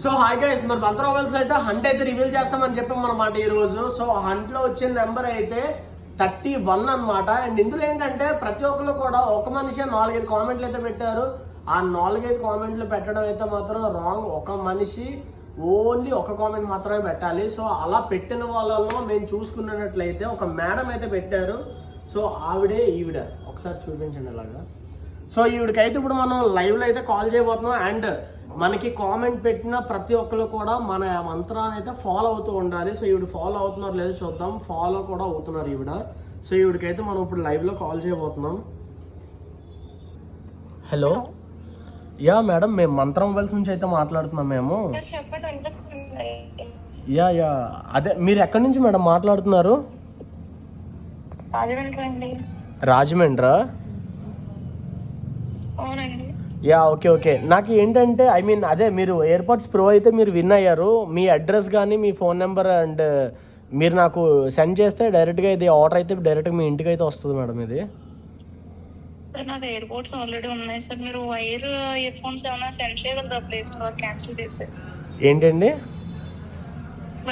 So hi guys, మరి మంత్ర mobiles అయితే hunt అయితే రివీల్ చేస్తామని చెప్పాం అనమాట ఈ రోజు. సో హంట్ లో వచ్చిన నెంబర్ అయితే 31 అనమాట. అండ్ ఇందులో ఏంటంటే ప్రతి ఒక్కరు కూడా ఒక మనిషి 4-5 కామెంట్లు అయితే పెట్టారు. ఆ 4-5 కామెంట్లు పెట్టడం అయితే మాత్రం రాంగ్. ఒక మనిషి ఓన్లీ ఒక కామెంట్ మాత్రమే పెట్టాలి. సో అలా పెట్టిన వాళ్ళలో మేము చూసుకున్నట్లయితే ఒక మేడం అయితే పెట్టారు. సో ఈవిడ ఒకసారి చూపించండి ఇలాగా. సో ఈవిడకైతే ఇప్పుడు మనం లైవ్లో అయితే కాల్ చేయబోతున్నాం. అండ్ మనకి కామెంట్ పెట్టిన ప్రతి ఒక్కరు కూడా మన మంత్రాన్ని అయితే ఫాలో అవుతూ ఉండాలి. సో ఈవిడ ఫాలో అవుతున్నారు లేదో చూద్దాం. ఫాలో కూడా అవుతున్నారు ఈవిడ. సో ఈవిడకైతే మనం ఇప్పుడు లైవ్లో కాల్ చేయబోతున్నాం. హలో, యా మేడం, మేము మంత్ర మొబైల్స్ నుంచి అయితే మాట్లాడుతున్నాం మేము. యా అదే, మీరు ఎక్కడి నుంచి మేడం మాట్లాడుతున్నారు? రాజమండ్రా? Yeah okay. నాకు ఏంటంటే అదే మీరు ఎయిర్పోర్ట్స్ ప్రో అయితే మీరు విన్ అయ్యారు. మీ అడ్రస్ కానీ మీ ఫోన్ నెంబర్ అండ్ మీరు నాకు సెండ్ చేస్తే డైరెక్ట్గా ఇది ఆర్డర్ అయితే డైరెక్ట్గా మీ ఇంటికి అయితే వస్తుంది మేడం. ఇది నాకు ఎయిర్పోర్ట్స్ ఆల్రెడీ ఉన్నాయి సార్. మీరు వైర్ ఇయర్ ఫోన్స్ ఏమైనా సెండ్ చేయగలరా ప్లే స్టోర్ క్యాన్సిల్ చేసి? ఏంటండి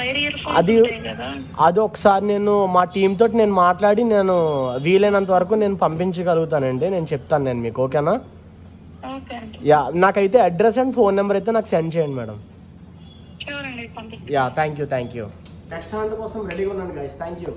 వైర్ ఇయర్ ఫోన్స్ కదా, అది ఒకసారి నేను మా టీమ్ తోటి నేను మాట్లాడి నేను వీలైనంత వరకు నేను పంపించగలుగుతానండి. నేను చెప్తాను నేను మీకు, ఓకేనా? యా, నాకైతే అడ్రస్ అండ్ ఫోన్ నెంబర్ అయితే నాకు సెండ్ చేయండి madam. Yeah thank you. Next hunt కోసం రెడీగా ఉన్నాను గైస్. Thank you.